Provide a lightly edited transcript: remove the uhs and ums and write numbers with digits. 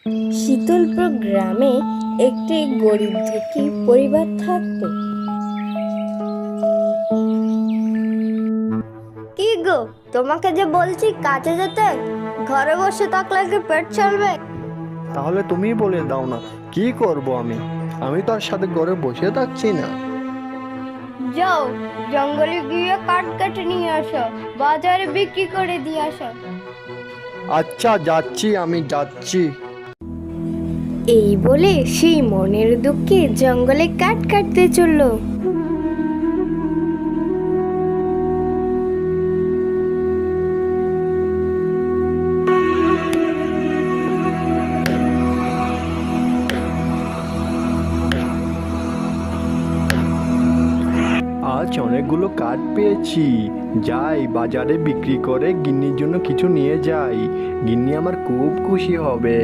শীতলপুর গ্রামে একটি গরিব দুঃখী পরিবার থাকত। কি গো, তোমাকে যে বলছি কাজে যেতে, ঘরে বসে থাকলে কি পেট চলবে? তাহলে তুমিই বলে দাও না, কি করব আমি? আমি তো আর সাথে ঘরে বসে থাকছি না। যাও, জঙ্গলে গিয়ে কাঠ কেটে নিয়ে আসো, বাজারে বিক্রি করে দিয়ে আসো। আচ্ছা, যাচ্ছি, আমি যাচ্ছি। এই বলে সেই মনের দুঃখে জঙ্গলে কাঠ কাটতে চলল। আজ অনেকগুলো কাঠ পেয়েছি, যাই বাজারে বিক্রি করে গিন্নির জন্য কিছু নিয়ে যাই। গিন্নি আমার খুব খুশি হবে।